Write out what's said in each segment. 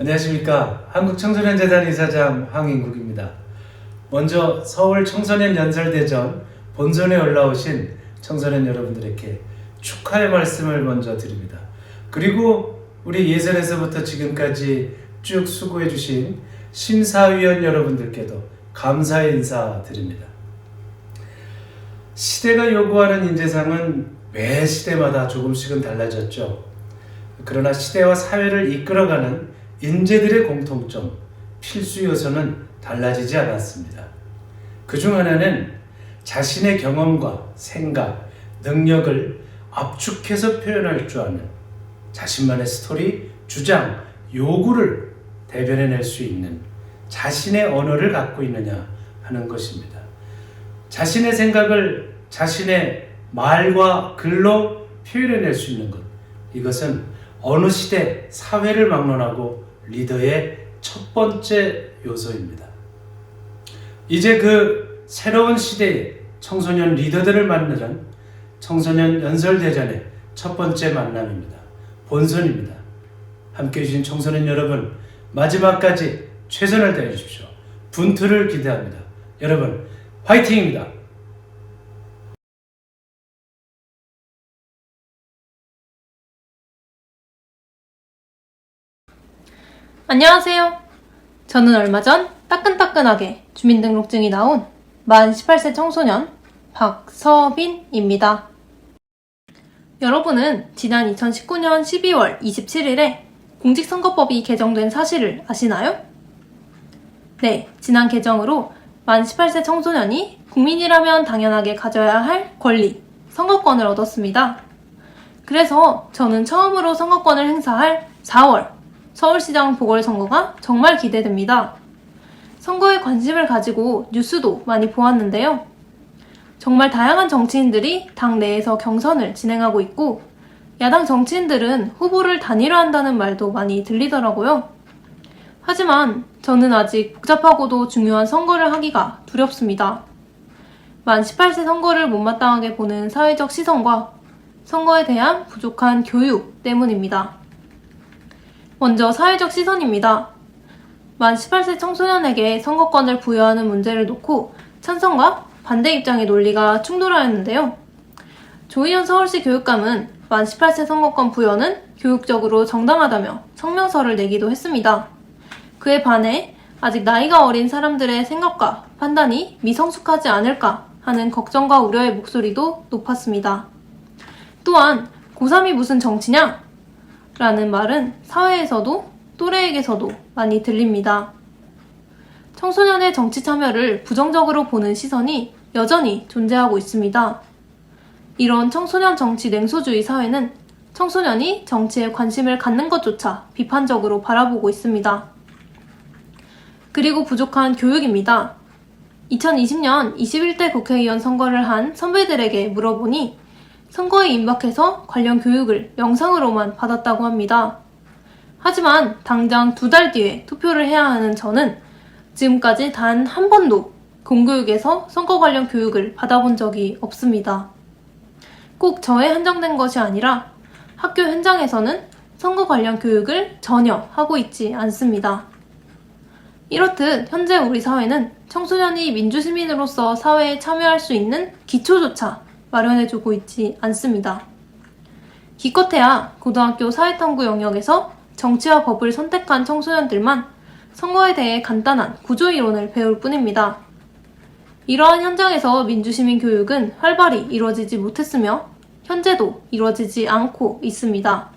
안녕하십니까. 한국청소년재단 이사장 황인국입니다. 먼저 서울 청소년연설대전 본선에 올라오신 청소년 여러분들에게 축하의 말씀을 먼저 드립니다. 그리고 우리 예선에서부터 지금까지 쭉 수고해 주신 심사위원 여러분들께도 감사의 인사 드립니다. 시대가 요구하는 인재상은 매 시대마다 조금씩은 달라졌죠. 그러나 시대와 사회를 이끌어가는 인재들의 공통점, 필수 요소는 달라지지 않았습니다. 그중 하나는 자신의 경험과 생각, 능력을 압축해서 표현할 줄 아는 자신만의 스토리, 주장, 요구를 대변해낼 수 있는 자신의 언어를 갖고 있느냐 하는 것입니다. 자신의 생각을 자신의 말과 글로 표현해낼 수 있는 것, 이것은 어느 시대 사회를 막론하고 리더의 첫 번째 요소입니다. 이제 그 새로운 시대의 청소년 리더들을 만나는 청소년 연설대전의 첫 번째 만남입니다. 본선입니다. 함께해 주신 청소년 여러분, 마지막까지 최선을 다해 주십시오. 분투를 기대합니다. 여러분, 화이팅입니다. 안녕하세요. 저는 얼마 전 따끈따끈하게 주민등록증이 나온 만 18세 청소년 박서빈입니다. 여러분은 지난 2019년 12월 27일에 공직선거법이 개정된 사실을 아시나요? 네, 지난 개정으로 만 18세 청소년이 국민이라면 당연하게 가져야 할 권리, 선거권을 얻었습니다. 그래서 저는 처음으로 선거권을 행사할 4월 서울시장 보궐선거가 정말 기대됩니다. 선거에 관심을 가지고 뉴스도 많이 보았는데요. 정말 다양한 정치인들이 당 내에서 경선을 진행하고 있고 야당 정치인들은 후보를 단일화한다는 말도 많이 들리더라고요. 하지만 저는 아직 복잡하고도 중요한 선거를 하기가 두렵습니다. 만 18세 선거를 못마땅하게 보는 사회적 시선과 선거에 대한 부족한 교육 때문입니다. 먼저 사회적 시선입니다. 만 18세 청소년에게 선거권을 부여하는 문제를 놓고 찬성과 반대 입장의 논리가 충돌하였는데요. 조희연 서울시 교육감은 만 18세 선거권 부여는 교육적으로 정당하다며 성명서를 내기도 했습니다. 그에 반해 아직 나이가 어린 사람들의 생각과 판단이 미성숙하지 않을까 하는 걱정과 우려의 목소리도 높았습니다. 또한 고3이 무슨 정치냐? 라는 말은 사회에서도 또래에게서도 많이 들립니다. 청소년의 정치 참여를 부정적으로 보는 시선이 여전히 존재하고 있습니다. 이런 청소년 정치 냉소주의 사회는 청소년이 정치에 관심을 갖는 것조차 비판적으로 바라보고 있습니다. 그리고 부족한 교육입니다. 2020년 21대 국회의원 선거를 한 선배들에게 물어보니 선거에 임박해서 관련 교육을 영상으로만 받았다고 합니다. 하지만 당장 2달 뒤에 투표를 해야 하는 저는 지금까지 단 한 번도 공교육에서 선거 관련 교육을 받아본 적이 없습니다. 꼭 저에 한정된 것이 아니라 학교 현장에서는 선거 관련 교육을 전혀 하고 있지 않습니다. 이렇듯 현재 우리 사회는 청소년이 민주시민으로서 사회에 참여할 수 있는 기초조차 마련해주고 있지 않습니다. 기껏해야 고등학교 사회탐구 영역에서 정치와 법을 선택한 청소년들만 선거에 대해 간단한 구조이론을 배울 뿐입니다. 이러한 현장에서 민주시민 교육은 활발히 이루어지지 못했으며 현재도 이루어지지 않고 있습니다.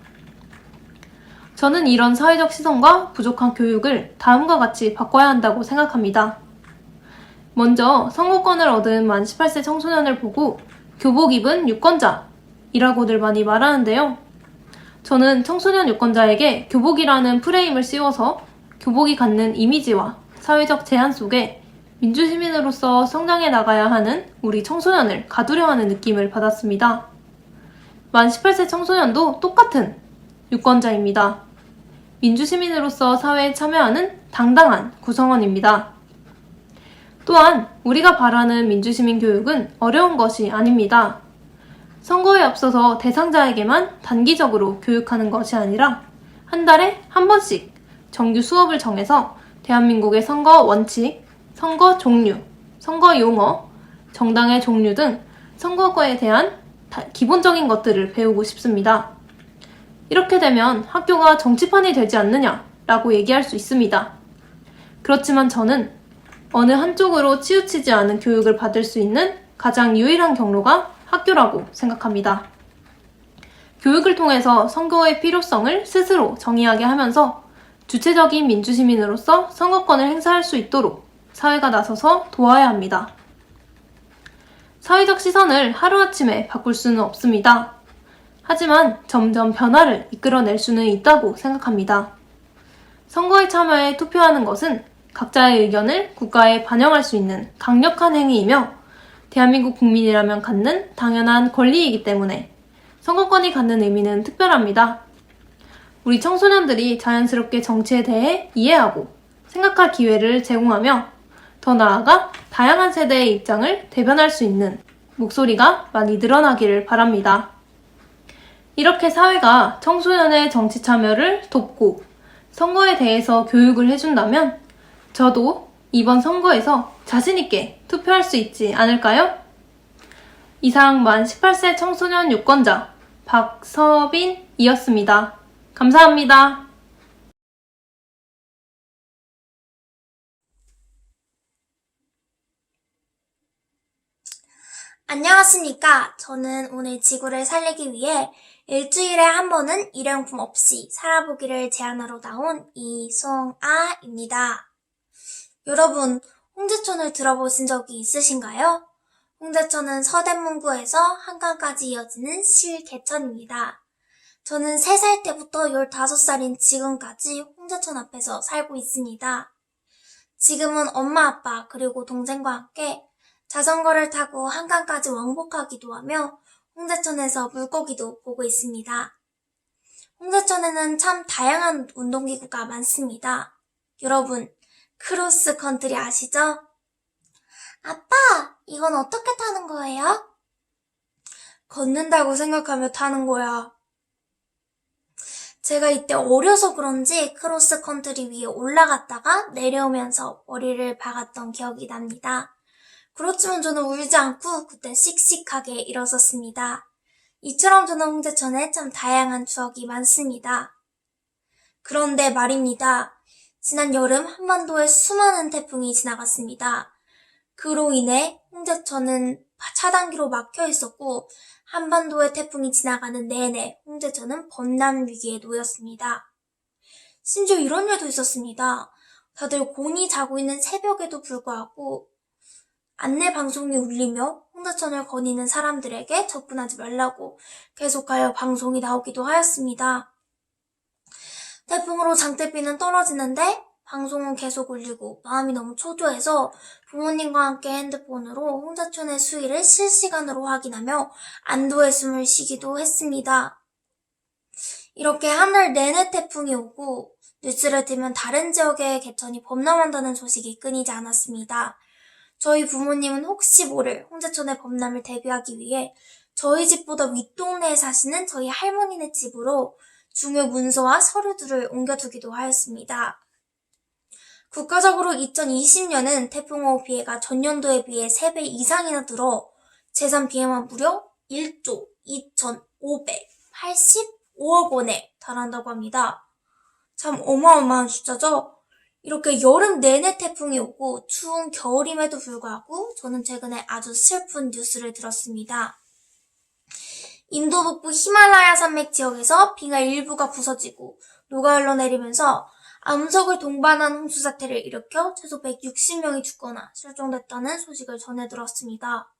저는 이런 사회적 시선과 부족한 교육을 다음과 같이 바꿔야 한다고 생각합니다. 먼저 선거권을 얻은 만 18세 청소년을 보고 교복 입은 유권자이라고들 많이 말하는데요. 저는 청소년 유권자에게 교복이라는 프레임을 씌워서 교복이 갖는 이미지와 사회적 제한 속에 민주시민으로서 성장해 나가야 하는 우리 청소년을 가두려 하는 느낌을 받았습니다. 만 18세 청소년도 똑같은 유권자입니다. 민주시민으로서 사회에 참여하는 당당한 구성원입니다. 또한 우리가 바라는 민주시민 교육은 어려운 것이 아닙니다. 선거에 앞서서 대상자에게만 단기적으로 교육하는 것이 아니라 한 달에 한 번씩 정규 수업을 정해서 대한민국의 선거 원칙, 선거 종류, 선거 용어, 정당의 종류 등 선거에 대한 기본적인 것들을 배우고 싶습니다. 이렇게 되면 학교가 정치판이 되지 않느냐라고 얘기할 수 있습니다. 그렇지만 저는 어느 한쪽으로 치우치지 않은 교육을 받을 수 있는 가장 유일한 경로가 학교라고 생각합니다. 교육을 통해서 선거의 필요성을 스스로 정의하게 하면서 주체적인 민주시민으로서 선거권을 행사할 수 있도록 사회가 나서서 도와야 합니다. 사회적 시선을 하루아침에 바꿀 수는 없습니다. 하지만 점점 변화를 이끌어낼 수는 있다고 생각합니다. 선거에 참여해 투표하는 것은 각자의 의견을 국가에 반영할 수 있는 강력한 행위이며 대한민국 국민이라면 갖는 당연한 권리이기 때문에 선거권이 갖는 의미는 특별합니다. 우리 청소년들이 자연스럽게 정치에 대해 이해하고 생각할 기회를 제공하며 더 나아가 다양한 세대의 입장을 대변할 수 있는 목소리가 많이 늘어나기를 바랍니다. 이렇게 사회가 청소년의 정치 참여를 돕고 선거에 대해서 교육을 해준다면 저도 이번 선거에서 자신있게 투표할 수 있지 않을까요? 이상 만 18세 청소년 유권자 박서빈이었습니다. 감사합니다. 안녕하십니까. 저는 오늘 지구를 살리기 위해 일주일에 한 번은 일회용품 없이 살아보기를 제안하러 나온 이송아입니다. 여러분, 홍제천을 들어보신 적이 있으신가요? 홍제천은 서대문구에서 한강까지 이어지는 실개천입니다. 저는 3살 때부터 15살인 지금까지 홍제천 앞에서 살고 있습니다. 지금은 엄마, 아빠, 그리고 동생과 함께 자전거를 타고 한강까지 왕복하기도 하며 홍제천에서 물고기도 보고 있습니다. 홍제천에는 참 다양한 운동기구가 많습니다. 여러분, 크로스 컨트리 아시죠? 아빠, 이건 어떻게 타는 거예요? 걷는다고 생각하며 타는 거야. 제가 이때 어려서 그런지 크로스 컨트리 위에 올라갔다가 내려오면서 머리를 박았던 기억이 납니다. 그렇지만 저는 울지 않고 그때 씩씩하게 일어섰습니다. 이처럼 저는 홍제천에 참 다양한 추억이 많습니다. 그런데 말입니다. 지난 여름 한반도에 수많은 태풍이 지나갔습니다. 그로 인해 홍제천은 차단기로 막혀 있었고 한반도의 태풍이 지나가는 내내 홍제천은 범람 위기에 놓였습니다. 심지어 이런 일도 있었습니다. 다들 곤히 자고 있는 새벽에도 불구하고 안내 방송이 울리며 홍제천을 거니는 사람들에게 접근하지 말라고 계속하여 방송이 나오기도 하였습니다. 태풍으로 장대비는 떨어지는데 방송은 계속 울리고 마음이 너무 초조해서 부모님과 함께 핸드폰으로 홍제천의 수위를 실시간으로 확인하며 안도의 숨을 쉬기도 했습니다. 이렇게 한 달 내내 태풍이 오고 뉴스를 틀면 다른 지역의 개천이 범람한다는 소식이 끊이지 않았습니다. 저희 부모님은 혹시 모를 홍제천의 범람을 대비하기 위해 저희 집보다 윗동네에 사시는 저희 할머니네 집으로 중요 문서와 서류들을 옮겨두기도 하였습니다. 국가적으로 2020년은 태풍호 피해가 전년도에 비해 3배 이상이나 늘어 재산 피해만 무려 1조 2,585억 원에 달한다고 합니다. 참 어마어마한 숫자죠? 이렇게 여름 내내 태풍이 오고 추운 겨울임에도 불구하고 저는 최근에 아주 슬픈 뉴스를 들었습니다. 인도 북부 히말라야 산맥 지역에서 빙하 일부가 부서지고 녹아 흘러내리면서 암석을 동반한 홍수 사태를 일으켜 최소 160명이 죽거나 실종됐다는 소식을 전해 들었습니다.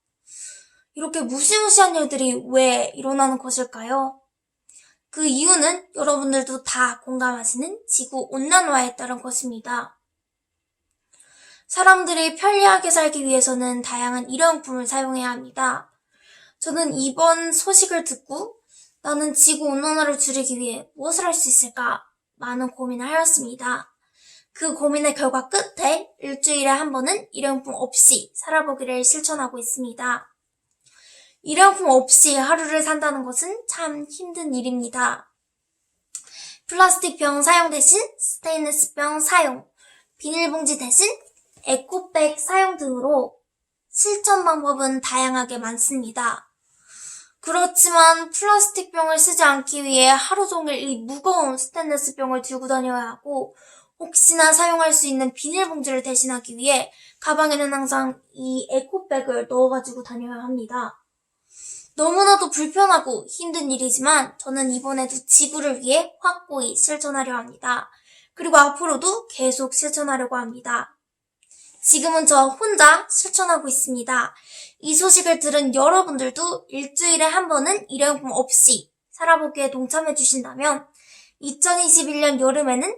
이렇게 무시무시한 일들이 왜 일어나는 것일까요? 그 이유는 여러분들도 다 공감하시는 지구온난화에 따른 것입니다. 사람들이 편리하게 살기 위해서는 다양한 일회용품을 사용해야 합니다. 저는 이번 소식을 듣고 나는 지구온난화를 줄이기 위해 무엇을 할 수 있을까? 많은 고민을 하였습니다. 그 고민의 결과 끝에 일주일에 한 번은 일회용품 없이 살아보기를 실천하고 있습니다. 일회용품 없이 하루를 산다는 것은 참 힘든 일입니다. 플라스틱 병 사용 대신 스테인리스 병 사용, 비닐봉지 대신 에코백 사용 등으로 실천 방법은 다양하게 많습니다. 그렇지만 플라스틱 병을 쓰지 않기 위해 하루 종일 이 무거운 스테인리스 병을 들고 다녀야 하고, 혹시나 사용할 수 있는 비닐봉지를 대신하기 위해 가방에는 항상 이 에코백을 넣어가지고 다녀야 합니다. 너무나도 불편하고 힘든 일이지만 저는 이번에도 지구를 위해 확고히 실천하려 합니다. 그리고 앞으로도 계속 실천하려고 합니다. 지금은 저 혼자 실천하고 있습니다. 이 소식을 들은 여러분들도 일주일에 한 번은 일회용품 없이 살아보기에 동참해 주신다면 2021년 여름에는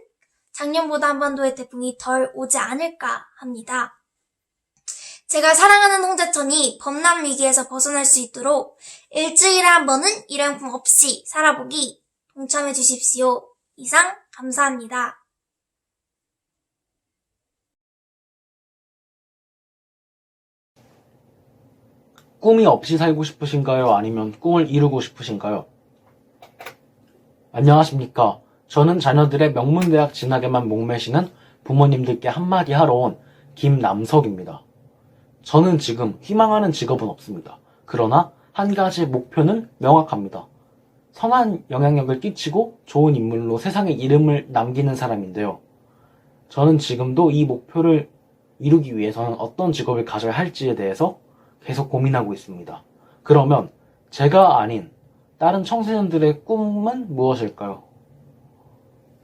작년보다 한반도의 태풍이 덜 오지 않을까 합니다. 제가 사랑하는 홍제천이 범람 위기에서 벗어날 수 있도록 일주일에 한 번은 일회용품 없이 살아보기 동참해 주십시오. 이상 감사합니다. 꿈이 없이 살고 싶으신가요? 아니면 꿈을 이루고 싶으신가요? 안녕하십니까. 저는 자녀들의 명문대학 진학에만 목매시는 부모님들께 한마디 하러 온 김남석입니다. 저는 지금 희망하는 직업은 없습니다. 그러나 한 가지 목표는 명확합니다. 선한 영향력을 끼치고 좋은 인물로 세상에 이름을 남기는 사람인데요. 저는 지금도 이 목표를 이루기 위해서는 어떤 직업을 가져야 할지에 대해서 계속 고민하고 있습니다. 그러면 제가 아닌 다른 청소년들의 꿈은 무엇일까요?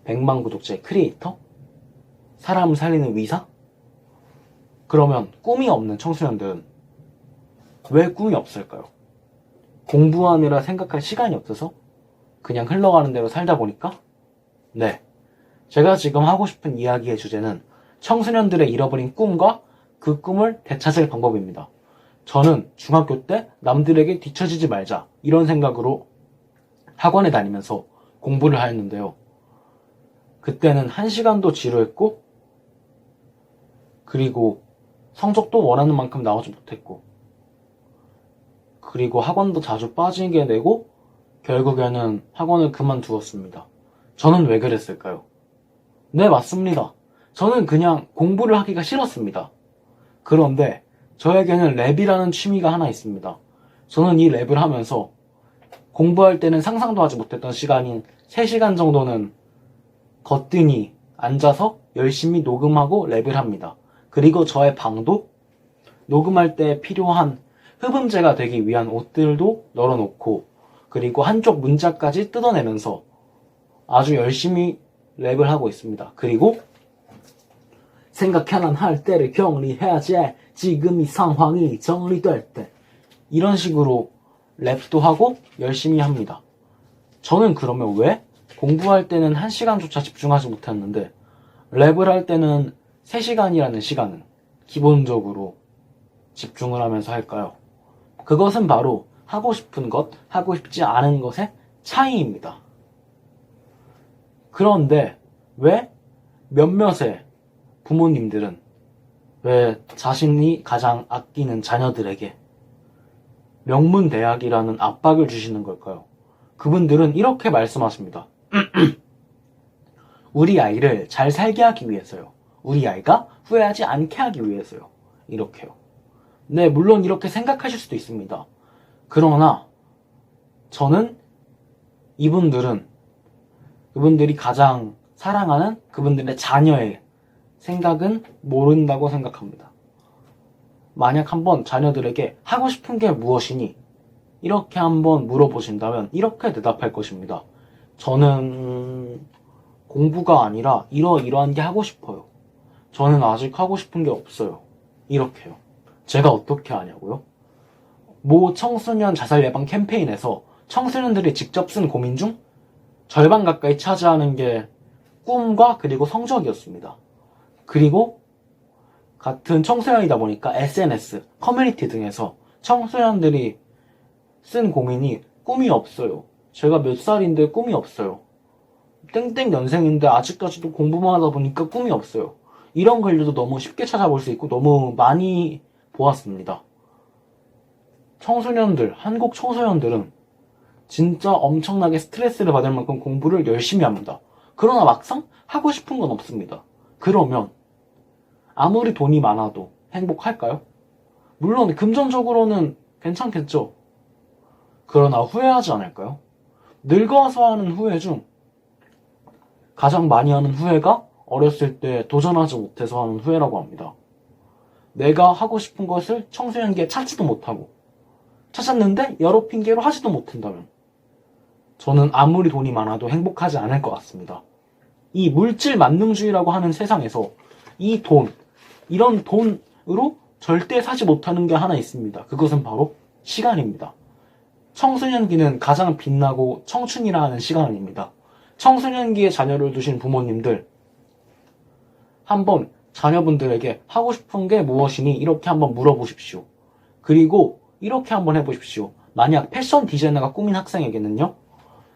100만 구독자의 크리에이터? 사람을 살리는 의사? 그러면 꿈이 없는 청소년들은 왜 꿈이 없을까요? 공부하느라 생각할 시간이 없어서? 그냥 흘러가는 대로 살다 보니까? 네. 제가 지금 하고 싶은 이야기의 주제는 청소년들의 잃어버린 꿈과 그 꿈을 되찾을 방법입니다. 저는 중학교 때 남들에게 뒤처지지 말자 이런 생각으로 학원에 다니면서 공부를 하였는데요. 그때는 1시간도 지루했고 그리고 성적도 원하는 만큼 나오지 못했고 그리고 학원도 자주 빠지게 되고 결국에는 학원을 그만두었습니다. 저는 왜 그랬을까요? 네, 맞습니다. 저는 그냥 공부를 하기가 싫었습니다. 그런데 저에게는 랩이라는 취미가 하나 있습니다. 저는 이 랩을 하면서 공부할 때는 상상도 하지 못했던 시간인 3시간 정도는 거뜬히 앉아서 열심히 녹음하고 랩을 합니다. 그리고 저의 방도 녹음할 때 필요한 흡음재가 되기 위한 옷들도 널어놓고 그리고 한쪽 문자까지 뜯어내면서 아주 열심히 랩을 하고 있습니다. 그리고 생각해난 할 때를 격리해야지 지금 이 상황이 정리될 때 이런 식으로 랩도 하고 열심히 합니다. 저는 그러면 왜 공부할 때는 1시간조차 집중하지 못했는데 랩을 할 때는 3시간이라는 시간은 기본적으로 집중을 하면서 할까요? 그것은 바로 하고 싶은 것, 하고 싶지 않은 것의 차이입니다. 그런데 왜 몇몇의 부모님들은 왜 자신이 가장 아끼는 자녀들에게 명문대학이라는 압박을 주시는 걸까요? 그분들은 이렇게 말씀하십니다. 우리 아이를 잘 살게 하기 위해서요. 우리 아이가 후회하지 않게 하기 위해서요. 이렇게요. 네, 물론 이렇게 생각하실 수도 있습니다. 그러나 저는 그분들이 가장 사랑하는 그분들의 자녀의 생각은 모른다고 생각합니다. 만약 한번 자녀들에게 하고 싶은 게 무엇이니? 이렇게 한번 물어보신다면 이렇게 대답할 것입니다. 저는 공부가 아니라 이러이러한 게 하고 싶어요. 저는 아직 하고 싶은 게 없어요. 이렇게요. 제가 어떻게 하냐고요? 모 청소년 자살 예방 캠페인에서 청소년들이 직접 쓴 고민 중 절반 가까이 차지하는 게 꿈과 그리고 성적이었습니다. 그리고 같은 청소년이다 보니까 SNS, 커뮤니티 등에서 청소년들이 쓴 고민이 꿈이 없어요. 제가 몇 살인데 꿈이 없어요. 땡땡 연생인데 아직까지도 공부만 하다 보니까 꿈이 없어요. 이런 글들도 너무 쉽게 찾아볼 수 있고 너무 많이 보았습니다. 한국 청소년들은 진짜 엄청나게 스트레스를 받을 만큼 공부를 열심히 합니다. 그러나 막상 하고 싶은 건 없습니다. 그러면 아무리 돈이 많아도 행복할까요? 물론 금전적으로는 괜찮겠죠. 그러나 후회하지 않을까요? 늙어서 하는 후회 중 가장 많이 하는 후회가 어렸을 때 도전하지 못해서 하는 후회라고 합니다. 내가 하고 싶은 것을 청소년기에 찾지도 못하고 찾았는데 여러 핑계로 하지도 못한다면 저는 아무리 돈이 많아도 행복하지 않을 것 같습니다. 이 물질 만능주의라고 하는 세상에서 이 돈, 이런 돈으로 절대 사지 못하는 게 하나 있습니다. 그것은 바로 시간입니다. 청소년기는 가장 빛나고 청춘이라 하는 시간입니다. 청소년기에 자녀를 두신 부모님들, 한번 자녀분들에게 하고 싶은 게 무엇이니? 이렇게 한번 물어보십시오. 그리고 이렇게 한번 해보십시오. 만약 패션 디자이너가 꿈인 학생에게는요,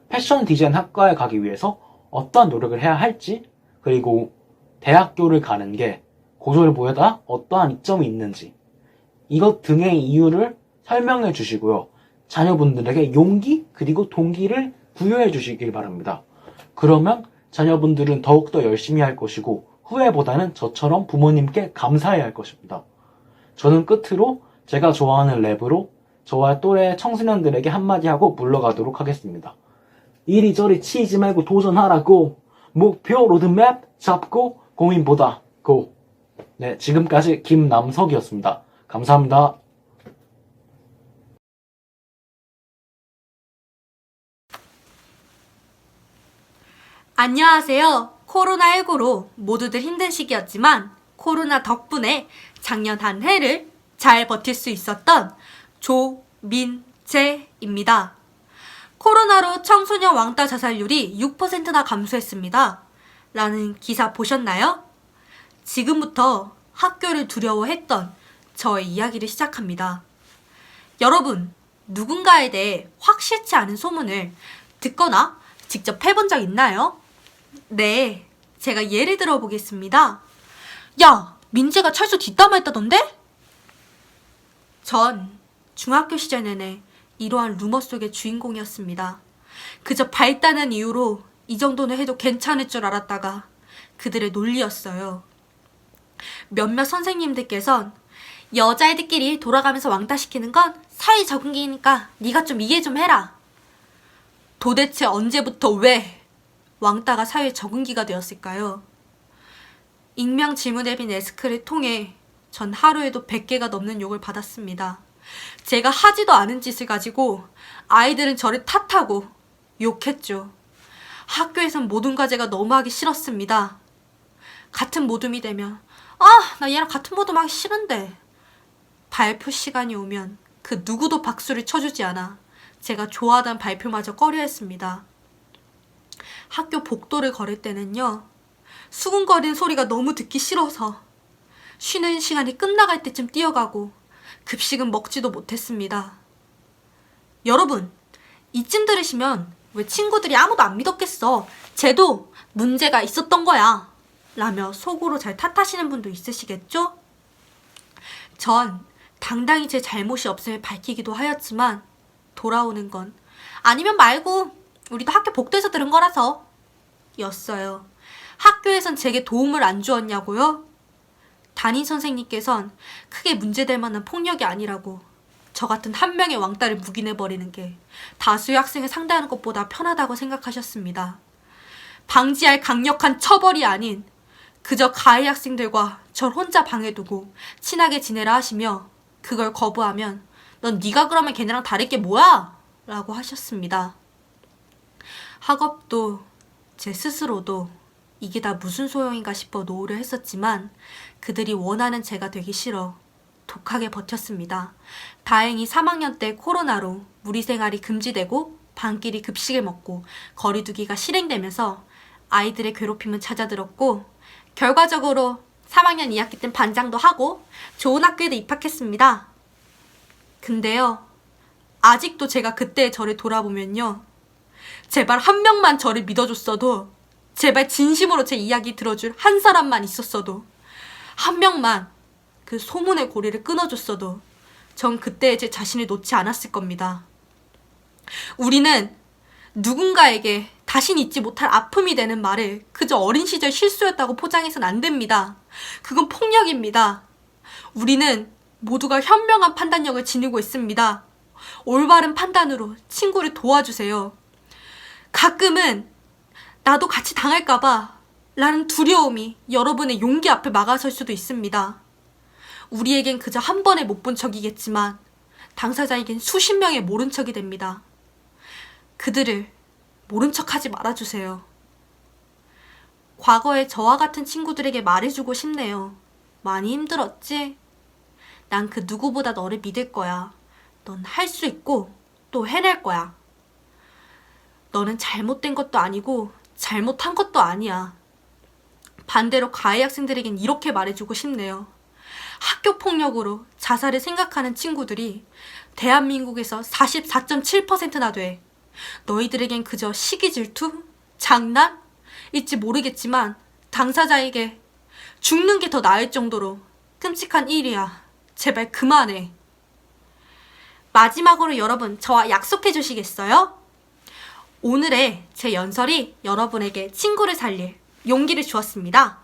패션 디자인 학과에 가기 위해서 어떠한 노력을 해야 할지, 그리고 대학교를 가는 게 고졸보다 어떠한 이점이 있는지, 이것 등의 이유를 설명해 주시고요. 자녀분들에게 용기 그리고 동기를 부여해 주시길 바랍니다. 그러면 자녀분들은 더욱더 열심히 할 것이고 후회보다는 저처럼 부모님께 감사해야 할 것입니다. 저는 끝으로 제가 좋아하는 랩으로 저와 또래 청소년들에게 한마디 하고 물러가도록 하겠습니다. 이리저리 치지 말고 도전하라고, 목표 로드맵 잡고 고민보다 고. 네, 지금까지 김남석이었습니다. 감사합니다. 안녕하세요. 코로나19로 모두들 힘든 시기였지만 코로나 덕분에 작년 한 해를 잘 버틸 수 있었던 조민재입니다. 코로나로 청소년 왕따 자살률이 6%나 감소했습니다. 라는 기사 보셨나요? 지금부터 학교를 두려워했던 저의 이야기를 시작합니다. 여러분, 누군가에 대해 확실치 않은 소문을 듣거나 직접 해본 적 있나요? 네, 제가 예를 들어 보겠습니다. 야, 민재가 철수 뒷담화했다던데? 전 중학교 시절 내내 이러한 루머 속의 주인공이었습니다. 그저 밝다는 이유로 이 정도는 해도 괜찮을 줄 알았다가 그들의 논리였어요. 몇몇 선생님들께선 여자애들끼리 돌아가면서 왕따시키는 건 사회 적응기니까 네가 좀 이해 좀 해라. 도대체 언제부터 왜 왕따가 사회 적응기가 되었을까요? 익명 질문 앱인 에스크를 통해 전 하루에도 100개가 넘는 욕을 받았습니다. 제가 하지도 않은 짓을 가지고 아이들은 저를 탓하고 욕했죠. 학교에선 모든 과제가 너무 하기 싫었습니다. 같은 모둠이 되면 나 얘랑 같은 모둠 하기 싫은데, 발표 시간이 오면 그 누구도 박수를 쳐주지 않아 제가 좋아하던 발표마저 꺼려했습니다. 학교 복도를 걸을 때는요, 수군거리는 소리가 너무 듣기 싫어서 쉬는 시간이 끝나갈 때쯤 뛰어가고 급식은 먹지도 못했습니다. 여러분, 이쯤 들으시면 왜 친구들이 아무도 안 믿었겠어, 쟤도 문제가 있었던 거야 라며 속으로 잘 탓하시는 분도 있으시겠죠? 전 당당히 제 잘못이 없음을 밝히기도 하였지만 돌아오는 건 아니면 말고 우리도 학교 복도에서 들은 거라서 였어요. 학교에선 제게 도움을 안 주었냐고요? 담임 선생님께선 크게 문제될 만한 폭력이 아니라고 저 같은 한 명의 왕따를 묵인해버리는 게 다수의 학생을 상대하는 것보다 편하다고 생각하셨습니다. 방지할 강력한 처벌이 아닌 그저 가해 학생들과 절 혼자 방에 두고 친하게 지내라 하시며 그걸 거부하면 넌 네가 그러면 걔네랑 다를 게 뭐야? 라고 하셨습니다. 학업도 제 스스로도 이게 다 무슨 소용인가 싶어 노후를 했었지만 그들이 원하는 제가 되기 싫어 독하게 버텼습니다. 다행히 3학년 때 코로나로 무리생활이 금지되고 반끼리 급식을 먹고 거리두기가 실행되면서 아이들의 괴롭힘은 잦아들었고 결과적으로 3학년 2학기 땐 반장도 하고 좋은 학교에도 입학했습니다. 근데요, 아직도 제가 그때의 저를 돌아보면요, 제발 한 명만 저를 믿어줬어도, 제발 진심으로 제 이야기 들어줄 한 사람만 있었어도, 한 명만 그 소문의 고리를 끊어줬어도 전 그때의 제 자신을 놓지 않았을 겁니다. 우리는 누군가에게 다신 잊지 못할 아픔이 되는 말을 그저 어린 시절 실수였다고 포장해서는 안 됩니다. 그건 폭력입니다. 우리는 모두가 현명한 판단력을 지니고 있습니다. 올바른 판단으로 친구를 도와주세요. 가끔은 나도 같이 당할까봐 라는 두려움이 여러분의 용기 앞에 막아설 수도 있습니다. 우리에겐 그저 한 번의 못 본 척이겠지만 당사자에겐 수십 명의 모른 척이 됩니다. 그들을 모른 척하지 말아주세요. 과거에 저와 같은 친구들에게 말해주고 싶네요. 많이 힘들었지? 난 그 누구보다 너를 믿을 거야. 넌 할 수 있고 또 해낼 거야. 너는 잘못된 것도 아니고 잘못한 것도 아니야. 반대로 가해 학생들에겐 이렇게 말해주고 싶네요. 학교 폭력으로 자살을 생각하는 친구들이 대한민국에서 44.7%나 돼. 너희들에겐 그저 시기 질투? 장난? 일지 모르겠지만 당사자에게 죽는 게 더 나을 정도로 끔찍한 일이야. 제발 그만해. 마지막으로 여러분, 저와 약속해 주시겠어요? 오늘의 제 연설이 여러분에게 친구를 살릴 용기를 주었습니다.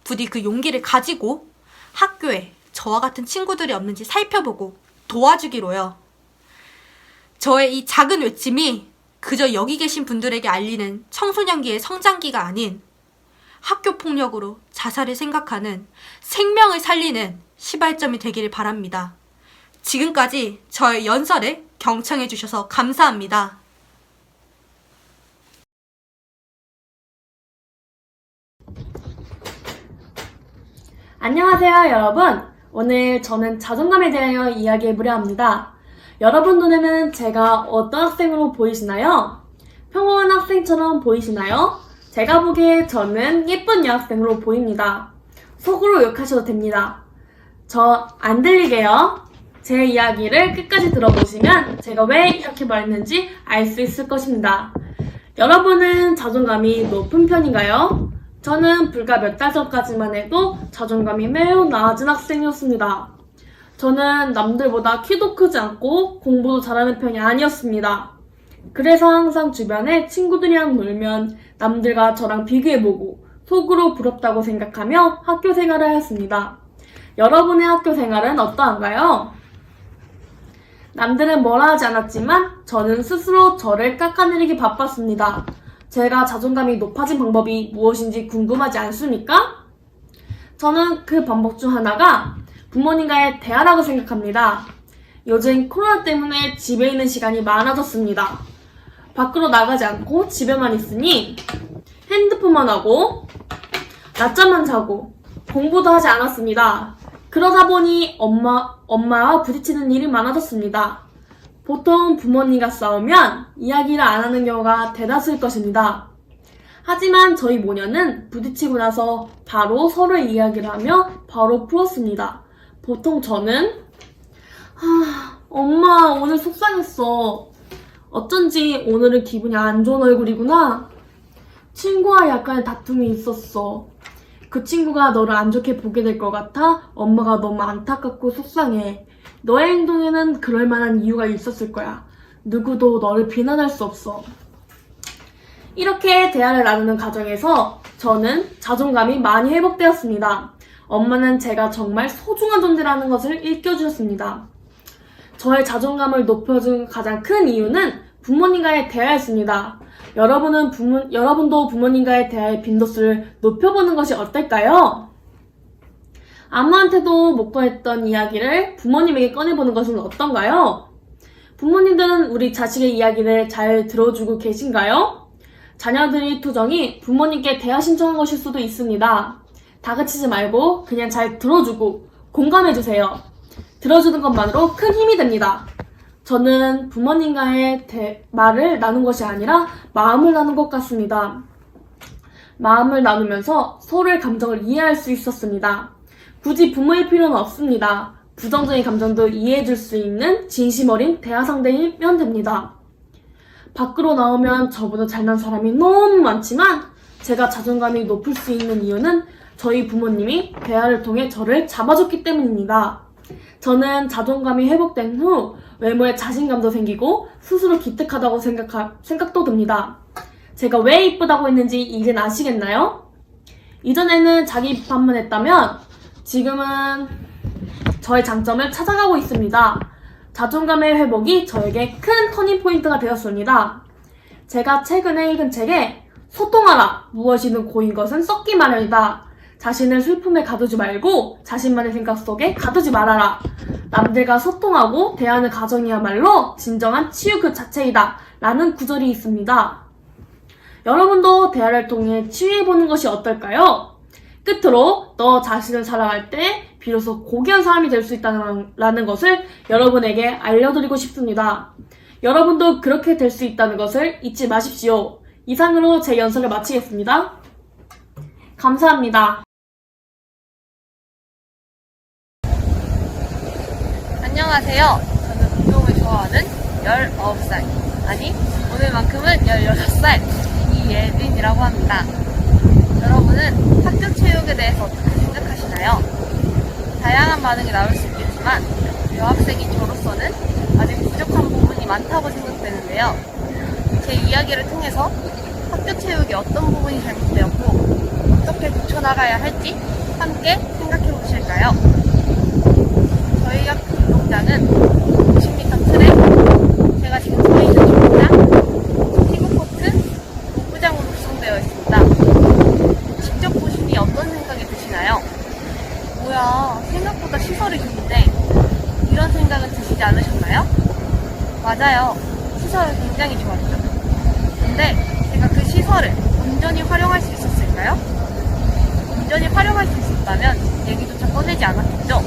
부디 그 용기를 가지고 학교에 저와 같은 친구들이 없는지 살펴보고 도와주기로요. 저의 이 작은 외침이 그저 여기 계신 분들에게 알리는 청소년기의 성장기가 아닌 학교 폭력으로 자살을 생각하는 생명을 살리는 시발점이 되기를 바랍니다. 지금까지 저의 연설을 경청해 주셔서 감사합니다. 안녕하세요, 여러분. 오늘 저는 자존감에 대하여 이야기해보려 합니다. 여러분 눈에는 제가 어떤 학생으로 보이시나요? 평범한 학생처럼 보이시나요? 제가 보기에 저는 예쁜 여학생으로 보입니다. 속으로 욕하셔도 됩니다. 저 안 들리게요. 제 이야기를 끝까지 들어보시면 제가 왜 이렇게 말했는지 알 수 있을 것입니다. 여러분은 자존감이 높은 편인가요? 저는 불과 몇 달 전까지만 해도 자존감이 매우 낮은 학생이었습니다. 저는 남들보다 키도 크지 않고 공부도 잘하는 편이 아니었습니다. 그래서 항상 주변에 친구들이랑 놀면 남들과 저랑 비교해보고 속으로 부럽다고 생각하며 학교 생활을 하였습니다. 여러분의 학교 생활은 어떠한가요? 남들은 뭐라 하지 않았지만 저는 스스로 저를 깎아내리기 바빴습니다. 제가 자존감이 높아진 방법이 무엇인지 궁금하지 않습니까? 저는 그 방법 중 하나가 부모님과의 대화라고 생각합니다. 요즘 코로나 때문에 집에 있는 시간이 많아졌습니다. 밖으로 나가지 않고 집에만 있으니 핸드폰만 하고 낮잠만 자고 공부도 하지 않았습니다. 그러다 보니 엄마와 부딪히는 일이 많아졌습니다. 보통 부모님과 싸우면 이야기를 안 하는 경우가 대다수일 것입니다. 하지만 저희 모녀는 부딪히고 나서 바로 서로의 이야기를 하며 바로 풀었습니다. 보통 저는 엄마 오늘 속상했어. 어쩐지 오늘은 기분이 안 좋은 얼굴이구나. 친구와 약간의 다툼이 있었어. 그 친구가 너를 안 좋게 보게 될 것 같아 엄마가 너무 안타깝고 속상해. 너의 행동에는 그럴 만한 이유가 있었을 거야. 누구도 너를 비난할 수 없어. 이렇게 대화를 나누는 과정에서 저는 자존감이 많이 회복되었습니다. 엄마는 제가 정말 소중한 존재라는 것을 일깨워주셨습니다. 저의 자존감을 높여준 가장 큰 이유는 부모님과의 대화였습니다. 여러분도 부모님과의 대화의 빈도수를 높여보는 것이 어떨까요? 아무한테도 못 꺼냈던 이야기를 부모님에게 꺼내보는 것은 어떤가요? 부모님들은 우리 자식의 이야기를 잘 들어주고 계신가요? 자녀들의 투정이 부모님께 대화 신청한 것일 수도 있습니다. 다그치지 말고 그냥 잘 들어주고 공감해주세요. 들어주는 것만으로 큰 힘이 됩니다. 저는 부모님과의 말을 나눈 것이 아니라 마음을 나눈 것 같습니다. 마음을 나누면서 서로의 감정을 이해할 수 있었습니다. 굳이 부모일 필요는 없습니다. 부정적인 감정도 이해해줄 수 있는 진심 어린 대화 상대이면 됩니다. 밖으로 나오면 저보다 잘난 사람이 너무 많지만 제가 자존감이 높을 수 있는 이유는 저희 부모님이 대화를 통해 저를 잡아줬기 때문입니다. 저는 자존감이 회복된 후 외모에 자신감도 생기고 스스로 기특하다고 생각도 듭니다. 제가 왜 이쁘다고 했는지 이젠 아시겠나요? 이전에는 자기 비판만 했다면 지금은 저의 장점을 찾아가고 있습니다. 자존감의 회복이 저에게 큰 터닝포인트가 되었습니다. 제가 최근에 읽은 책에 소통하라! 무엇이든 고인 것은 썩기 마련이다. 자신을 슬픔에 가두지 말고 자신만의 생각 속에 가두지 말아라. 남들과 소통하고 대하는 과정이야말로 진정한 치유 그 자체이다. 라는 구절이 있습니다. 여러분도 대화를 통해 치유해보는 것이 어떨까요? 끝으로 너 자신을 사랑할 때 비로소 고귀한 사람이 될 수 있다는 것을 여러분에게 알려드리고 싶습니다. 여러분도 그렇게 될 수 있다는 것을 잊지 마십시오. 이상으로 제 연설을 마치겠습니다. 감사합니다. 안녕하세요. 저는 운동을 좋아하는 19살, 아니 오늘만큼은 16살 이예린이라고 합니다. 여러분은 학교 체육에 대해서 어떻게 생각하시나요? 다양한 반응이 나올 수 있겠지만 여학생인 저로서는 아직 부족한 부분이 많다고 생각되는데요. 제 이야기를 통해서 학교 체육의 어떤 부분이 잘못되었고 어떻게 고쳐나가야 할지 함께 생각해 보실까요? 저희 학교 운동장은 50m 트랙, 제가 지금 서 있는 운동장, 피구코트, 농구장으로 구성되어 있습니다. 직접 보시니 어떤 생각이 드시나요? 뭐야, 생각보다 시설이 좋은데 이런 생각은 드시지 않으셨나요? 맞아요. 시설은 굉장히 좋았죠. 근데 제가 그 시설을 온전히 활용할 수 있었을까요? 온전히 활용할 수 있었다면 얘기조차 꺼내지 않았겠죠?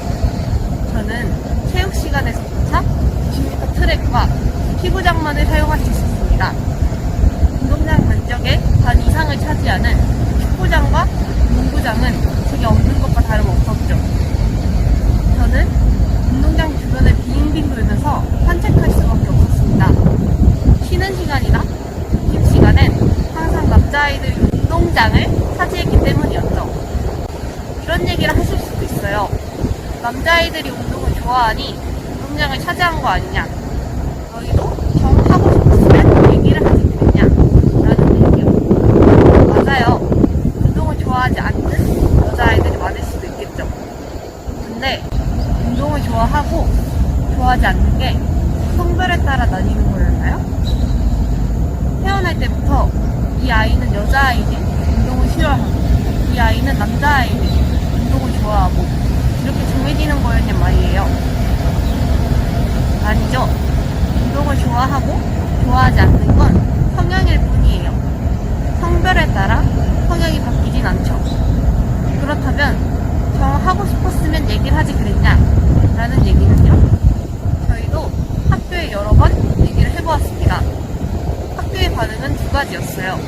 저는 체육 시간에서조차 90m 트랙과 피구장만을 사용할 수 있었습니다. 운동장 면적의 반 이상을 차지하는 축구장과 농구장은 제게 없는 것과 다름없었죠. 저는 운동장 주변을 빙빙 돌면서 산책할 수밖에 없었습니다. 쉬는 시간이나 점심 시간엔 항상 남자아이들 운동장을 차지했기 때문이었죠. 이런 얘기를 하실 수도 있어요. 남자아이들이 운동을 좋아하니 운동장을 차지한 거 아니냐? 너희도 하고 싶었으면 얘기를 하지 그랬냐? 라는 얘기요. 맞아요. 운동을 좋아하지 않는 여자아이들이 많을 수도 있겠죠. 근데 운동을 좋아하고 좋아하지 않는 게 성별에 따라 나뉘는 거였나요? 태어날 때부터 이 아이는 여자아이지 운동을 싫어하고 이 아이는 남자아이지 운동을 좋아하고 이렇게 정해지는 거였냔 말이에요. 아니죠. 운동을 좋아하고 좋아하지 않는 건 성향일 뿐이에요. 성별에 따라 성향이 바뀌진 않죠. 그렇다면 하고 싶었으면 얘기를 하지 그랬냐? 라는 얘기는요. 저희도 학교에 여러 번 얘기를 해보았습니다. 학교의 반응은 두 가지였어요.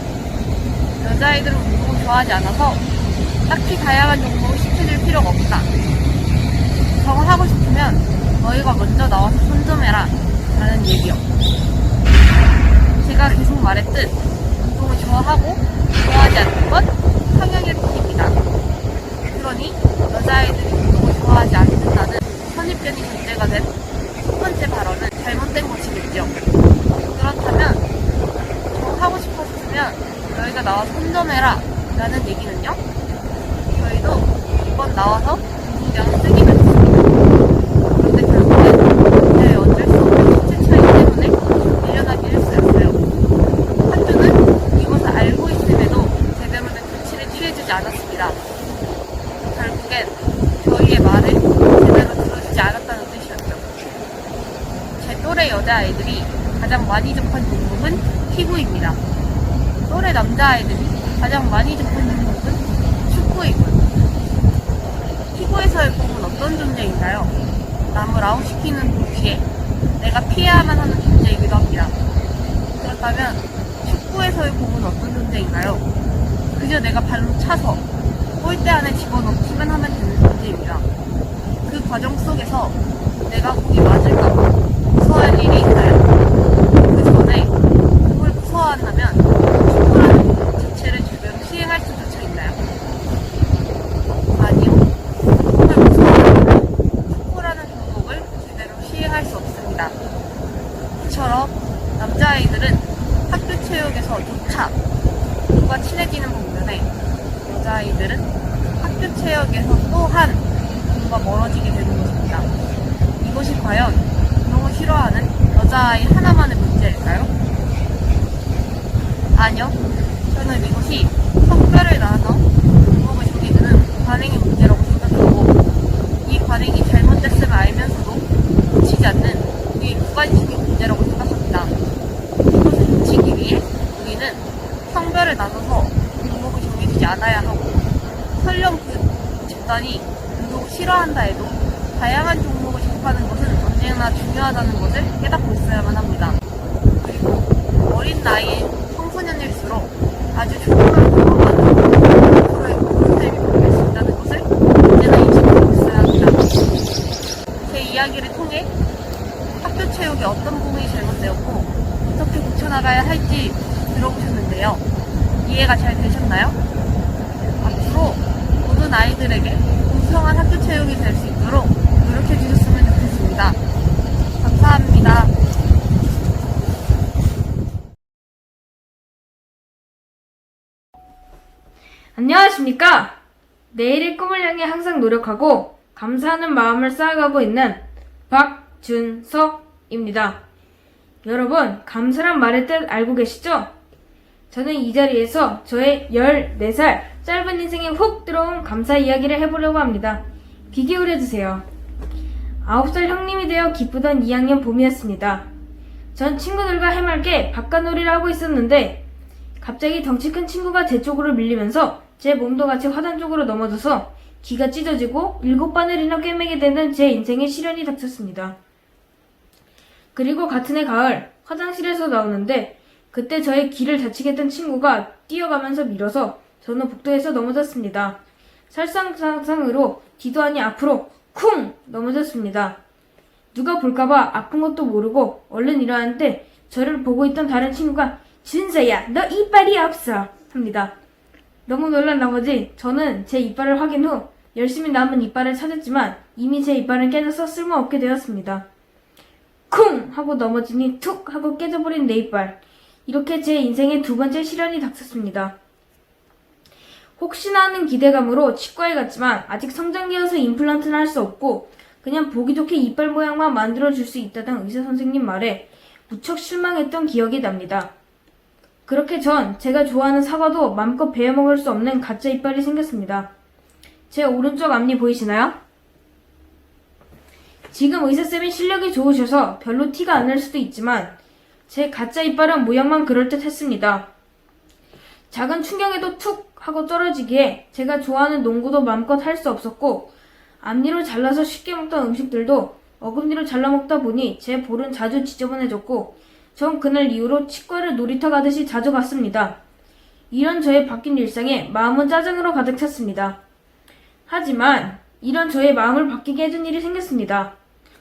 여자아이들은 운동을 좋아하지 않아서 딱히 다양한 종목을 시켜줄 필요가 없다. 하고 싶으면 너희가 먼저 나와서 손 좀 해라 라는 얘기요. 제가 계속 말했듯 운동을 좋아하고 좋아하지 않는 건 성향일 뿐입니다. 그러니 여자아이들이 운동을 좋아하지 않는다는 선입견이 전제가 된 첫 번째 발언은 잘못된 것이겠죠. 그렇다면 하고 싶었으면 너희가 나와서 손 좀 해라 라는 얘기는요. 저희도 이번 나와서 운동장을 쓰기로 했습니다. 그런데 결국엔 제 어쩔 수 없는 신체 차이 때문에 밀려나기 일쑤였어요. 학교는 이것을 알고 있음에도 제대로 된 조치를 취해주지 않았습니다. 결국엔 저희의 말을 제대로 들어주지 않았다는 뜻이었죠. 제 또래 여자아이들이 가장 많이 접한 종목은 피구입니다. 또래 남자아이들이 가장 많이 접한 종목은 축구이고요. 피구에서의 공은 어떤 존재인가요? 남을 아웃시키는 동시에 내가 피해야만 하는 존재이기도 합니다. 그렇다면 축구에서의 공은 어떤 존재인가요? 그저 내가 발로 차서 골대 안에 집어넣기만 하면 되는 존재입니다. 그 과정 속에서 내가 공이 맞을까봐 무서워할 일이 있나요? 그 전에 공을 무서워한다면 축구라는 운동 자체를 제대로 시행할 수조차 있나요? 아니요. 공을 무서워한다면 축구라는 종목을 제대로 시행할 수 없습니다. 이처럼 남자아이들은 학교 체육에서 조차 누가 친해지는 반면에 여자아이들은 학교 체육에서 또한 누가 멀어지게 되는 것입니다. 이것이 과연 운동을 싫어하는 여자아이 하나만의 문제일까요? 아니요. 저는 이것이 성별을 나눠 운동을 정해주는 관행의 문제라고 생각하고 이 관행이 잘못됐음을 알면서도 고치지 않는 우리의 무관심의 문제라고 생각합니다. 이것을 고치기 위해 우리는 성별을 나눠서 운동을 정해주지 않아야 하고 설령 그 집단이 운동을 싫어한다 해도 다양한 종목을 접하는 것은 언제나 중요하다는 것을 깨닫고 있어야만 합니다. 그리고 어린 나이에 청소년일수록 아주 조금만 걸어가는 서로의 모든 삶이 바뀔 수 있다는 것을 언제나 인식하고 있어야 합니다. 제 이야기를 통해 학교 체육의 어떤 부분이 잘못되었고 어떻게 고쳐나가야 할지 들어보셨는데요. 이해가 잘 되셨나요? 앞으로 모든 아이들에게 공평한 학교 체육이 될 수 있도록 노력해 주셨으면 좋겠습니다. 감사합니다. 안녕하십니까? 내일의 꿈을 향해 항상 노력하고 감사하는 마음을 쌓아가고 있는 박준석입니다. 여러분, 감사란 말의 뜻 알고 계시죠? 저는 이 자리에서 저의 14살 짧은 인생에 훅 들어온 감사 이야기를 해보려고 합니다. 귀 기울여주세요. 9살 형님이 되어 기쁘던 2학년 봄이었습니다. 전 친구들과 해맑게 바깥놀이를 하고 있었는데 갑자기 덩치 큰 친구가 제 쪽으로 밀리면서 제 몸도 같이 화단 쪽으로 넘어져서 귀가 찢어지고 7바늘이나 꿰매게 되는 제 인생의 시련이 닥쳤습니다. 그리고 같은 해 가을 화장실에서 나오는데 그때 저의 귀를 다치게 했던 친구가 뛰어가면서 밀어서 저는 복도에서 넘어졌습니다. 살상상으로 뒤도 아니 앞으로 쿵 넘어졌습니다. 누가 볼까봐 아픈 것도 모르고 얼른 일어났는데 저를 보고 있던 다른 친구가 준서야 너 이빨이 없어 합니다. 너무 놀란 나머지 저는 제 이빨을 확인 후 열심히 남은 이빨을 찾았지만 이미 제 이빨은 깨져서 쓸모없게 되었습니다. 쿵 하고 넘어지니 툭 하고 깨져버린 내 이빨. 이렇게 제 인생의 두 번째 시련이 닥쳤습니다. 혹시나 하는 기대감으로 치과에 갔지만 아직 성장기여서 임플란트는 할 수 없고 그냥 보기 좋게 이빨 모양만 만들어줄 수 있다던 의사 선생님 말에 무척 실망했던 기억이 납니다. 그렇게 전 제가 좋아하는 사과도 마음껏 베어먹을 수 없는 가짜 이빨이 생겼습니다. 제 오른쪽 앞니 보이시나요? 지금 의사쌤이 실력이 좋으셔서 별로 티가 안 날 수도 있지만 제 가짜 이빨은 모양만 그럴듯했습니다. 작은 충격에도 툭 하고 떨어지기에 제가 좋아하는 농구도 마음껏 할 수 없었고 앞니로 잘라서 쉽게 먹던 음식들도 어금니로 잘라 먹다 보니 제 볼은 자주 지저분해졌고 전 그날 이후로 치과를 놀이터 가듯이 자주 갔습니다. 이런 저의 바뀐 일상에 마음은 짜증으로 가득 찼습니다. 하지만 이런 저의 마음을 바뀌게 해준 일이 생겼습니다.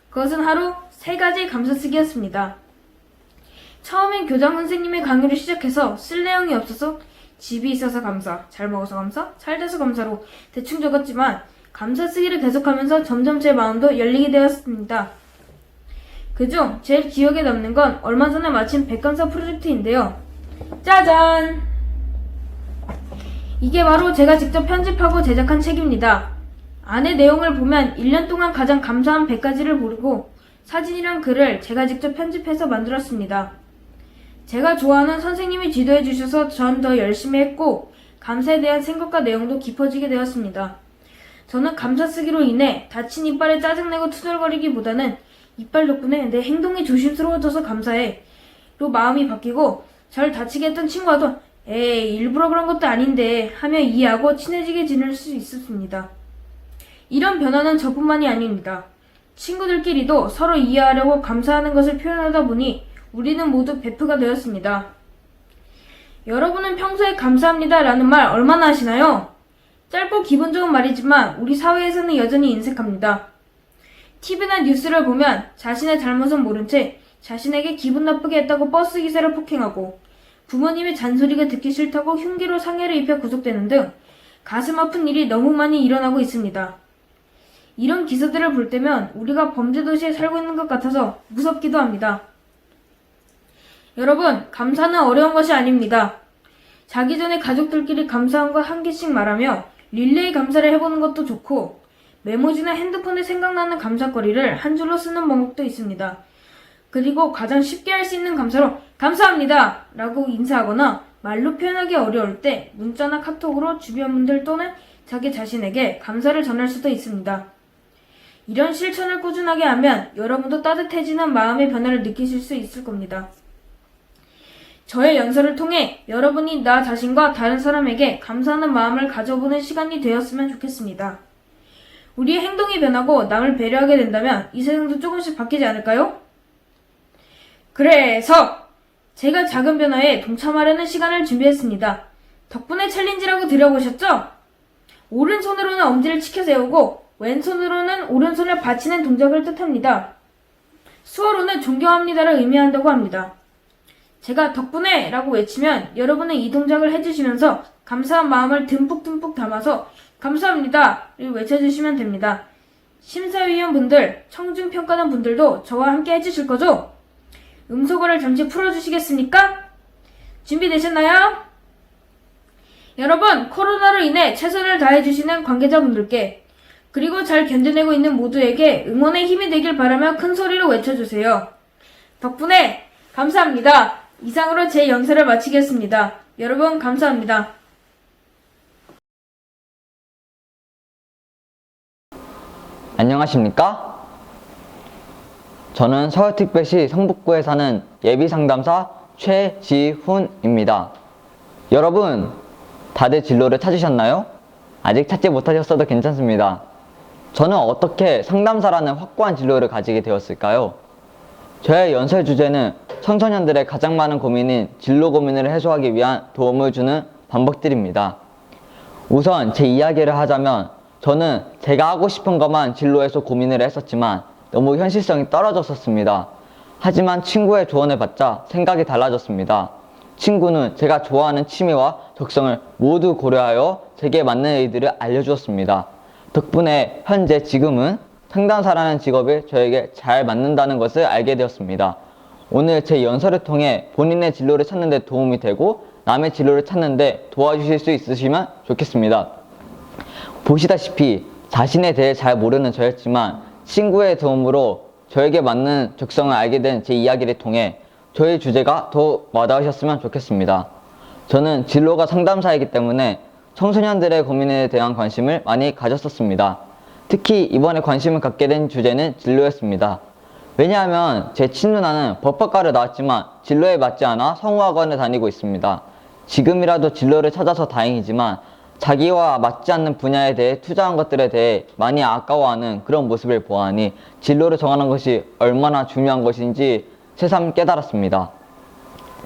그것은 하루 3가지 감사쓰기였습니다. 처음엔 교장 선생님의 강의를 시작해서 쓸 내용이 없어서 집이 있어서 감사, 잘 먹어서 감사, 잘 돼서 감사로 대충 적었지만 감사쓰기를 계속하면서 점점 제 마음도 열리게 되었습니다. 그중 제일 기억에 남는 건 얼마 전에 마친 백감사 프로젝트인데요. 짜잔! 이게 바로 제가 직접 편집하고 제작한 책입니다. 안에 내용을 보면 1년 동안 가장 감사한 100가지를 고르고 사진이랑 글을 제가 직접 편집해서 만들었습니다. 제가 좋아하는 선생님이 지도해 주셔서 전 더 열심히 했고 감사에 대한 생각과 내용도 깊어지게 되었습니다. 저는 감사 쓰기로 인해 다친 이빨에 짜증내고 투덜거리기보다는 이빨 덕분에 내 행동이 조심스러워져서 감사해 로 마음이 바뀌고 절 다치게 했던 친구와도 에이 일부러 그런 것도 아닌데 하며 이해하고 친해지게 지낼 수 있었습니다. 이런 변화는 저뿐만이 아닙니다. 친구들끼리도 서로 이해하려고 감사하는 것을 표현하다 보니 우리는 모두 베프가 되었습니다. 여러분은 평소에 감사합니다 라는 말 얼마나 하시나요? 짧고 기분 좋은 말이지만 우리 사회에서는 여전히 인색합니다. TV나 뉴스를 보면 자신의 잘못은 모른 채 자신에게 기분 나쁘게 했다고 버스 기사를 폭행하고 부모님의 잔소리가 듣기 싫다고 흉기로 상해를 입혀 구속되는 등 가슴 아픈 일이 너무 많이 일어나고 있습니다. 이런 기사들을 볼 때면 우리가 범죄 도시에 살고 있는 것 같아서 무섭기도 합니다. 여러분, 감사는 어려운 것이 아닙니다. 자기 전에 가족들끼리 감사한 거 한 개씩 말하며 릴레이 감사를 해보는 것도 좋고, 메모지나 핸드폰에 생각나는 감사거리를 한 줄로 쓰는 방법도 있습니다. 그리고 가장 쉽게 할 수 있는 감사로 감사합니다! 라고 인사하거나 말로 표현하기 어려울 때 문자나 카톡으로 주변 분들 또는 자기 자신에게 감사를 전할 수도 있습니다. 이런 실천을 꾸준하게 하면 여러분도 따뜻해지는 마음의 변화를 느끼실 수 있을 겁니다. 저의 연설을 통해 여러분이 나 자신과 다른 사람에게 감사하는 마음을 가져보는 시간이 되었으면 좋겠습니다. 우리의 행동이 변하고 남을 배려하게 된다면 이 세상도 조금씩 바뀌지 않을까요? 그래서 제가 작은 변화에 동참하려는 시간을 준비했습니다. 덕분에 챌린지라고 들어보셨죠? 오른손으로는 엄지를 치켜 세우고 왼손으로는 오른손을 받치는 동작을 뜻합니다. 수어로는 존경합니다를 의미한다고 합니다. 제가 덕분에 라고 외치면 여러분은 이 동작을 해주시면서 감사한 마음을 듬뿍듬뿍 담아서 감사합니다를 외쳐주시면 됩니다. 심사위원분들, 청중평가단 분들도 저와 함께 해주실 거죠? 음소거를 잠시 풀어주시겠습니까? 준비되셨나요? 여러분, 코로나로 인해 최선을 다해주시는 관계자분들께 그리고 잘 견뎌내고 있는 모두에게 응원의 힘이 되길 바라며 큰 소리로 외쳐주세요. 덕분에 감사합니다. 이상으로 제 연설을 마치겠습니다. 여러분 감사합니다. 안녕하십니까? 저는 서울특별시 성북구에 사는 예비상담사 최지훈입니다. 여러분, 다들 진로를 찾으셨나요? 아직 찾지 못하셨어도 괜찮습니다. 저는 어떻게 상담사라는 확고한 진로를 가지게 되었을까요? 저의 연설 주제는 청소년들의 가장 많은 고민인 진로 고민을 해소하기 위한 도움을 주는 방법들입니다. 우선 제 이야기를 하자면 저는 제가 하고 싶은 것만 진로에서 고민을 했었지만 너무 현실성이 떨어졌었습니다. 하지만 친구의 조언을 받자 생각이 달라졌습니다. 친구는 제가 좋아하는 취미와 적성을 모두 고려하여 제게 맞는 일들을 알려주었습니다. 덕분에 현재 지금은 상담사라는 직업이 저에게 잘 맞는다는 것을 알게 되었습니다. 오늘 제 연설을 통해 본인의 진로를 찾는 데 도움이 되고 남의 진로를 찾는 데 도와주실 수 있으시면 좋겠습니다. 보시다시피 자신에 대해 잘 모르는 저였지만 친구의 도움으로 저에게 맞는 적성을 알게 된 제 이야기를 통해 저의 주제가 더 와닿으셨으면 좋겠습니다. 저는 진로가 상담사이기 때문에 청소년들의 고민에 대한 관심을 많이 가졌었습니다. 특히 이번에 관심을 갖게 된 주제는 진로였습니다. 왜냐하면 제 친누나는 법학과를 나왔지만 진로에 맞지 않아 성우학원을 다니고 있습니다. 지금이라도 진로를 찾아서 다행이지만 자기와 맞지 않는 분야에 대해 투자한 것들에 대해 많이 아까워하는 그런 모습을 보아하니 진로를 정하는 것이 얼마나 중요한 것인지 새삼 깨달았습니다.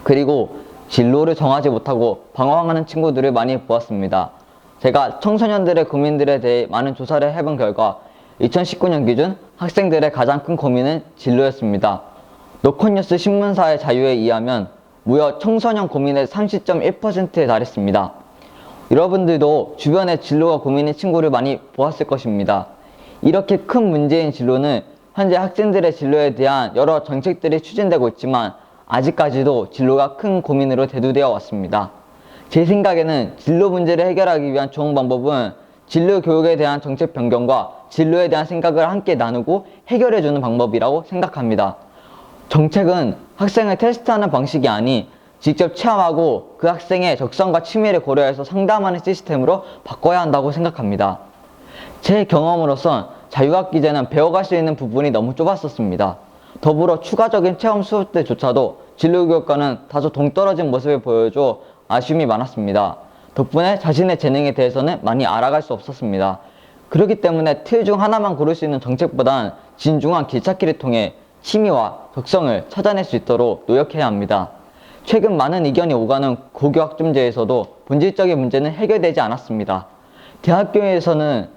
그리고 진로를 정하지 못하고 방황하는 친구들을 많이 보았습니다. 제가 청소년들의 고민들에 대해 많은 조사를 해본 결과 2019년 기준 학생들의 가장 큰 고민은 진로였습니다. 노컷뉴스 신문사의 자료에 의하면 무려 청소년 고민의 30.1%에 달했습니다. 여러분들도 주변에 진로가 고민인 친구를 많이 보았을 것입니다. 이렇게 큰 문제인 진로는 현재 학생들의 진로에 대한 여러 정책들이 추진되고 있지만 아직까지도 진로가 큰 고민으로 대두되어 왔습니다. 제 생각에는 진로 문제를 해결하기 위한 좋은 방법은 진로 교육에 대한 정책 변경과 진로에 대한 생각을 함께 나누고 해결해주는 방법이라고 생각합니다. 정책은 학생을 테스트하는 방식이 아닌 직접 체험하고 그 학생의 적성과 취미를 고려해서 상담하는 시스템으로 바꿔야 한다고 생각합니다. 제 경험으로선 자유학기제는 배워갈 수 있는 부분이 너무 좁았었습니다. 더불어 추가적인 체험 수업들조차도 진로교육과는 다소 동떨어진 모습을 보여줘 아쉬움이 많았습니다. 덕분에 자신의 재능에 대해서는 많이 알아갈 수 없었습니다. 그렇기 때문에 틀 중 하나만 고를 수 있는 정책보단 진중한 길찾기를 통해 취미와 적성을 찾아낼 수 있도록 노력해야 합니다. 최근 많은 의견이 오가는 고교학점제에서도 본질적인 문제는 해결되지 않았습니다. 대학교에서는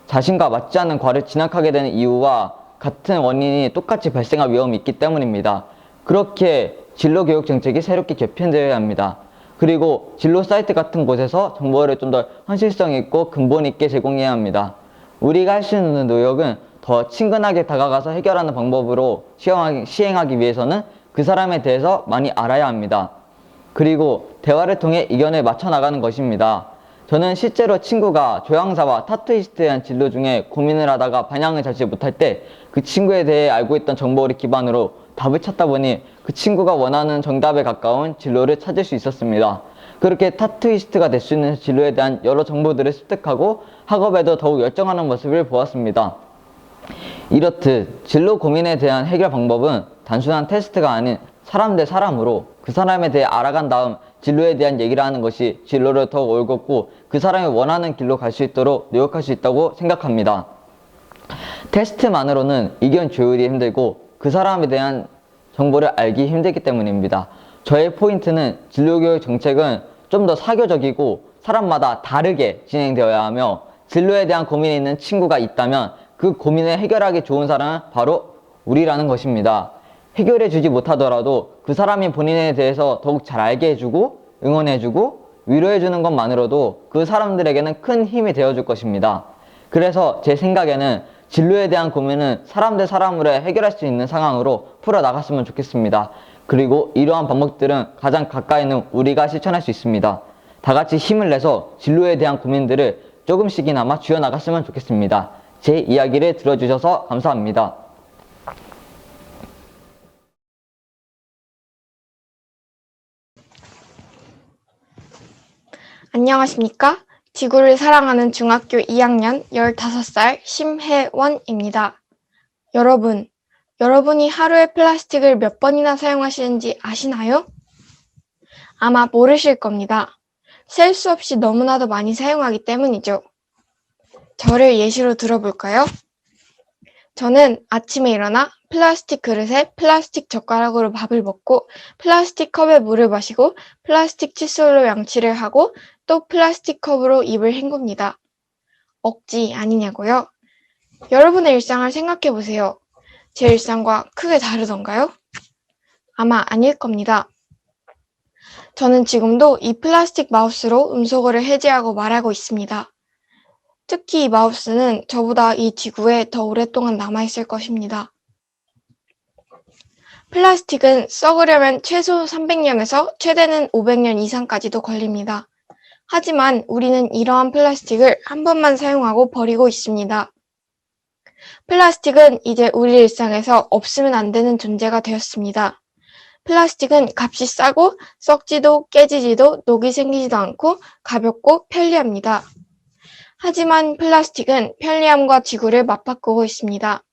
자신과 맞지 않는 과를 진학하게 되는 이유와 같은 원인이 똑같이 발생할 위험이 있기 때문입니다. 그렇게 진로교육 정책이 새롭게 개편되어야 합니다. 그리고 진로 사이트 같은 곳에서 정보를 좀 더 현실성 있고 근본 있게 제공해야 합니다. 우리가 할 수 있는 노력은 더 친근하게 다가가서 해결하는 방법으로 시행하기 위해서는 그 사람에 대해서 많이 알아야 합니다. 그리고 대화를 통해 의견을 맞춰 나가는 것입니다. 저는 실제로 친구가 조향사와 타투이스트에 대한 진로 중에 고민을 하다가 방향을 잡지 못할 때 그 친구에 대해 알고 있던 정보를 기반으로 답을 찾다 보니 그 친구가 원하는 정답에 가까운 진로를 찾을 수 있었습니다. 그렇게 타투이스트가 될 수 있는 진로에 대한 여러 정보들을 습득하고 학업에도 더욱 열정하는 모습을 보았습니다. 이렇듯 진로 고민에 대한 해결 방법은 단순한 테스트가 아닌 사람 대 사람으로 그 사람에 대해 알아간 다음 진로에 대한 얘기를 하는 것이 진로를 더욱 올곧고 그 사람이 원하는 길로 갈 수 있도록 노력할 수 있다고 생각합니다. 테스트만으로는 의견 조율이 힘들고 그 사람에 대한 정보를 알기 힘들기 때문입니다. 저의 포인트는 진로교육 정책은 좀 더 사교적이고 사람마다 다르게 진행되어야 하며 진로에 대한 고민이 있는 친구가 있다면 그 고민을 해결하기 좋은 사람은 바로 우리라는 것입니다. 해결해주지 못하더라도 그 사람이 본인에 대해서 더욱 잘 알게 해주고 응원해주고 위로해주는 것만으로도 그 사람들에게는 큰 힘이 되어줄 것입니다. 그래서 제 생각에는 진로에 대한 고민은 사람 대 사람으로 해결할 수 있는 상황으로 풀어나갔으면 좋겠습니다. 그리고 이러한 방법들은 가장 가까이 있는 우리가 실천할 수 있습니다. 다 같이 힘을 내서 진로에 대한 고민들을 조금씩이나마 쥐어나갔으면 좋겠습니다. 제 이야기를 들어주셔서 감사합니다. 안녕하십니까? 지구를 사랑하는 중학교 2학년 15살 심혜원입니다. 여러분이 하루에 플라스틱을 몇 번이나 사용하시는지 아시나요? 아마 모르실 겁니다. 셀 수 없이 너무나도 많이 사용하기 때문이죠. 저를 예시로 들어볼까요? 저는 아침에 일어나 플라스틱 그릇에 플라스틱 젓가락으로 밥을 먹고 플라스틱 컵에 물을 마시고 플라스틱 칫솔로 양치를 하고 또 플라스틱 컵으로 입을 헹굽니다. 억지 아니냐고요? 여러분의 일상을 생각해보세요. 제 일상과 크게 다르던가요? 아마 아닐 겁니다. 저는 지금도 이 플라스틱 마우스로 음소거를 해제하고 말하고 있습니다. 특히 이 마우스는 저보다 이 지구에 더 오랫동안 남아있을 것입니다. 플라스틱은 썩으려면 최소 300년에서 최대는 500년 이상까지도 걸립니다. 하지만 우리는 이러한 플라스틱을 한 번만 사용하고 버리고 있습니다. 플라스틱은 이제 우리 일상에서 없으면 안 되는 존재가 되었습니다. 플라스틱은 값이 싸고 썩지도 깨지지도 녹이 생기지도 않고 가볍고 편리합니다. 하지만 플라스틱은 편리함과 지구를 맞바꾸고 있습니다.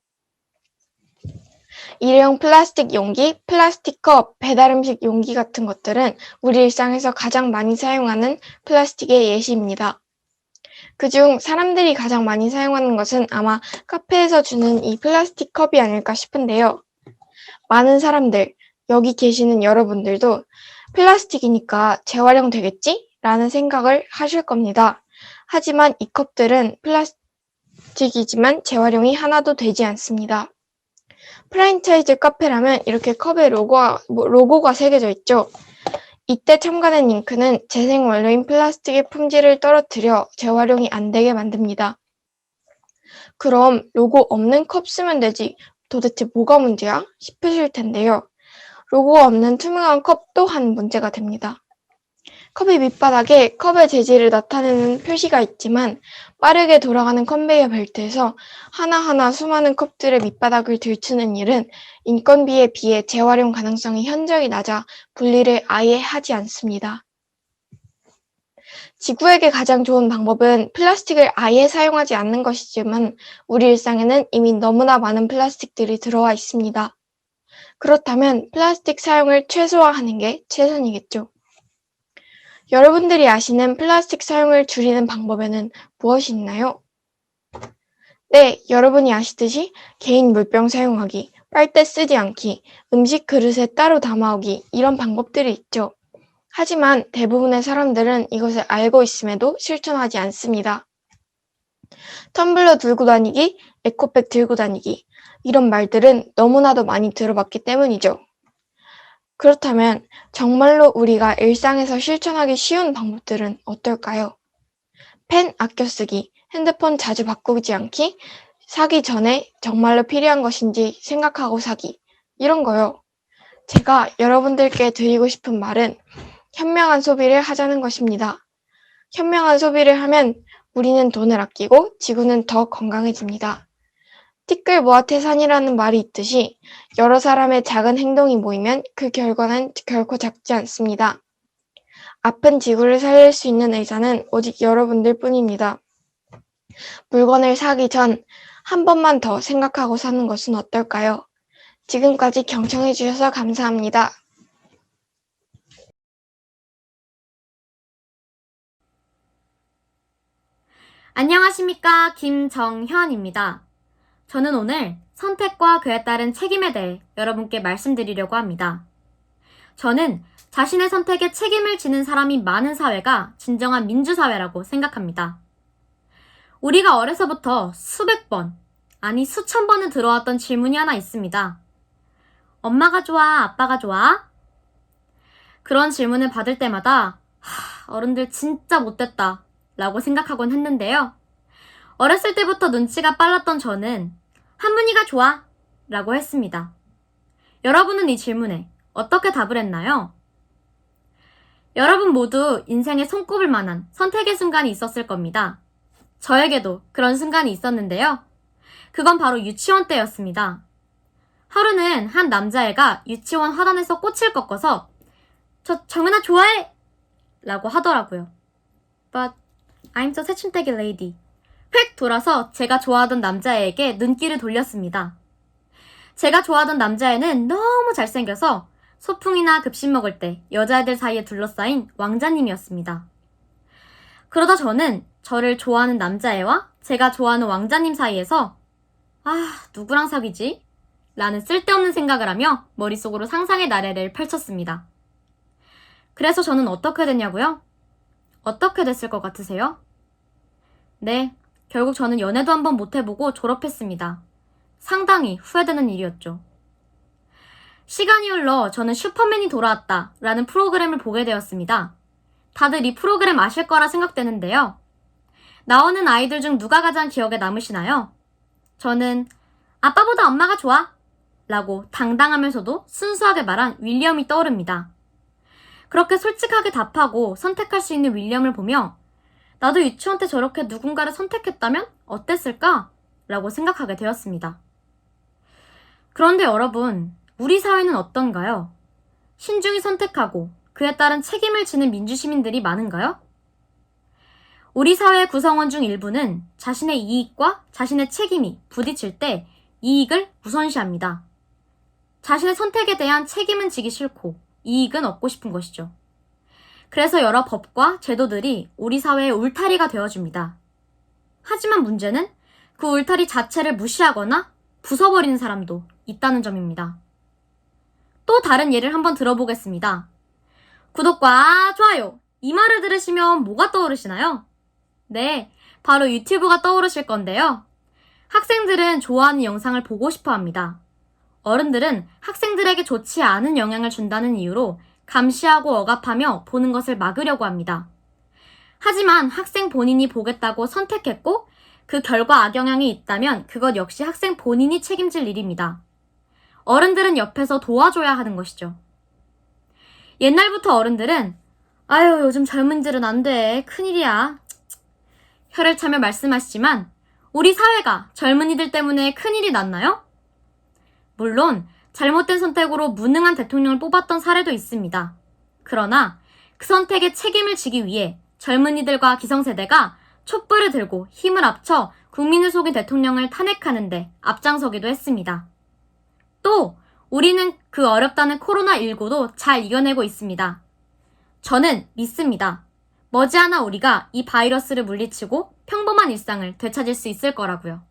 일회용 플라스틱 용기, 플라스틱 컵, 배달음식 용기 같은 것들은 우리 일상에서 가장 많이 사용하는 플라스틱의 예시입니다. 그중 사람들이 가장 많이 사용하는 것은 아마 카페에서 주는 이 플라스틱 컵이 아닐까 싶은데요. 많은 사람들, 여기 계시는 여러분들도 플라스틱이니까 재활용 되겠지? 라는 생각을 하실 겁니다. 하지만 이 컵들은 플라스틱이지만 재활용이 하나도 되지 않습니다. 프랜차이즈 카페라면 이렇게 컵에 로고가 새겨져 있죠. 이때 첨가된 잉크는 재생 원료인 플라스틱의 품질을 떨어뜨려 재활용이 안 되게 만듭니다. 그럼 로고 없는 컵 쓰면 되지 도대체 뭐가 문제야? 싶으실 텐데요. 로고가 없는 투명한 컵 또한 문제가 됩니다. 컵의 밑바닥에 컵의 재질을 나타내는 표시가 있지만 빠르게 돌아가는 컨베이어 벨트에서 하나하나 수많은 컵들의 밑바닥을 들추는 일은 인건비에 비해 재활용 가능성이 현저히 낮아 분리를 아예 하지 않습니다. 지구에게 가장 좋은 방법은 플라스틱을 아예 사용하지 않는 것이지만 우리 일상에는 이미 너무나 많은 플라스틱들이 들어와 있습니다. 그렇다면 플라스틱 사용을 최소화하는 게 최선이겠죠. 여러분들이 아시는 플라스틱 사용을 줄이는 방법에는 무엇이 있나요? 네, 여러분이 아시듯이 개인 물병 사용하기, 빨대 쓰지 않기, 음식 그릇에 따로 담아오기 이런 방법들이 있죠. 하지만 대부분의 사람들은 이것을 알고 있음에도 실천하지 않습니다. 텀블러 들고 다니기, 에코백 들고 다니기 이런 말들은 너무나도 많이 들어봤기 때문이죠. 그렇다면 정말로 우리가 일상에서 실천하기 쉬운 방법들은 어떨까요? 펜 아껴 쓰기, 핸드폰 자주 바꾸지 않기, 사기 전에 정말로 필요한 것인지 생각하고 사기 이런 거요. 제가 여러분들께 드리고 싶은 말은 현명한 소비를 하자는 것입니다. 현명한 소비를 하면 우리는 돈을 아끼고 지구는 더 건강해집니다. 티끌 모아 태산이라는 말이 있듯이 여러 사람의 작은 행동이 모이면 그 결과는 결코 작지 않습니다. 아픈 지구를 살릴 수 있는 의사는 오직 여러분들 뿐입니다. 물건을 사기 전 한 번만 더 생각하고 사는 것은 어떨까요? 지금까지 경청해 주셔서 감사합니다. 안녕하십니까, 김정현입니다. 저는 오늘 선택과 그에 따른 책임에 대해 여러분께 말씀드리려고 합니다. 저는 자신의 선택에 책임을 지는 사람이 많은 사회가 진정한 민주사회라고 생각합니다. 우리가 어려서부터 수백 번, 아니 수천 번은 들어왔던 질문이 하나 있습니다. 엄마가 좋아, 아빠가 좋아? 그런 질문을 받을 때마다 어른들 진짜 못됐다 라고 생각하곤 했는데요. 어렸을 때부터 눈치가 빨랐던 저는 한문이가 좋아 라고 했습니다. 여러분은 이 질문에 어떻게 답을 했나요? 여러분 모두 인생에 손꼽을 만한 선택의 순간이 있었을 겁니다. 저에게도 그런 순간이 있었는데요. 그건 바로 유치원 때였습니다. 하루는 한 남자애가 유치원 화단에서 꽃을 꺾어서 저 정은아 좋아해! 라고 하더라고요. But I'm so 새침대기 lady. 획 돌아서 제가 좋아하던 남자애에게 눈길을 돌렸습니다. 제가 좋아하던 남자애는 너무 잘생겨서 소풍이나 급식 먹을 때 여자애들 사이에 둘러싸인 왕자님이었습니다. 그러다 저는 저를 좋아하는 남자애와 제가 좋아하는 왕자님 사이에서 누구랑 사귀지? 라는 쓸데없는 생각을 하며 머릿속으로 상상의 나래를 펼쳤습니다. 그래서 저는 어떻게 됐냐고요? 어떻게 됐을 것 같으세요? 네, 결국 저는 연애도 한번 못해보고 졸업했습니다. 상당히 후회되는 일이었죠. 시간이 흘러 저는 슈퍼맨이 돌아왔다 라는 프로그램을 보게 되었습니다. 다들 이 프로그램 아실 거라 생각되는데요. 나오는 아이들 중 누가 가장 기억에 남으시나요? 저는 아빠보다 엄마가 좋아 라고 당당하면서도 순수하게 말한 윌리엄이 떠오릅니다. 그렇게 솔직하게 답하고 선택할 수 있는 윌리엄을 보며 나도 유치원 때 저렇게 누군가를 선택했다면 어땠을까? 라고 생각하게 되었습니다. 그런데 여러분, 우리 사회는 어떤가요? 신중히 선택하고 그에 따른 책임을 지는 민주시민들이 많은가요? 우리 사회 구성원 중 일부는 자신의 이익과 자신의 책임이 부딪힐 때 이익을 우선시합니다. 자신의 선택에 대한 책임은 지기 싫고 이익은 얻고 싶은 것이죠. 그래서 여러 법과 제도들이 우리 사회의 울타리가 되어줍니다. 하지만 문제는 그 울타리 자체를 무시하거나 부숴버리는 사람도 있다는 점입니다. 또 다른 예를 한번 들어보겠습니다. 구독과 좋아요, 이 말을 들으시면 뭐가 떠오르시나요? 네, 바로 유튜브가 떠오르실 건데요. 학생들은 좋아하는 영상을 보고 싶어 합니다. 어른들은 학생들에게 좋지 않은 영향을 준다는 이유로 감시하고 억압하며 보는 것을 막으려고 합니다. 하지만 학생 본인이 보겠다고 선택했고 그 결과 악영향이 있다면 그것 역시 학생 본인이 책임질 일입니다. 어른들은 옆에서 도와줘야 하는 것이죠. 옛날부터 어른들은 아유 요즘 젊은이들은 안 돼, 큰일이야 혀를 차며 말씀하시지만 우리 사회가 젊은이들 때문에 큰일이 났나요? 물론 잘못된 선택으로 무능한 대통령을 뽑았던 사례도 있습니다. 그러나 그 선택에 책임을 지기 위해 젊은이들과 기성세대가 촛불을 들고 힘을 합쳐 국민을 속인 대통령을 탄핵하는데 앞장서기도 했습니다. 또 우리는 그 어렵다는 코로나19도 잘 이겨내고 있습니다. 저는 믿습니다. 머지않아 우리가 이 바이러스를 물리치고 평범한 일상을 되찾을 수 있을 거라고요.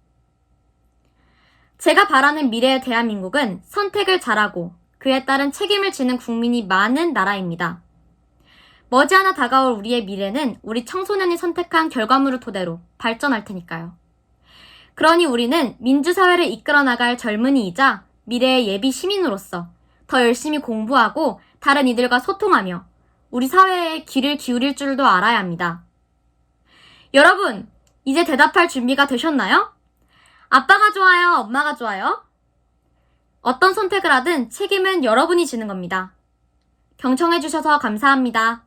제가 바라는 미래의 대한민국은 선택을 잘하고 그에 따른 책임을 지는 국민이 많은 나라입니다. 머지않아 다가올 우리의 미래는 우리 청소년이 선택한 결과물을 토대로 발전할 테니까요. 그러니 우리는 민주사회를 이끌어 나갈 젊은이이자 미래의 예비 시민으로서 더 열심히 공부하고 다른 이들과 소통하며 우리 사회에 귀를 기울일 줄도 알아야 합니다. 여러분, 이제 대답할 준비가 되셨나요? 아빠가 좋아요? 엄마가 좋아요? 어떤 선택을 하든 책임은 여러분이 지는 겁니다. 경청해주셔서 감사합니다.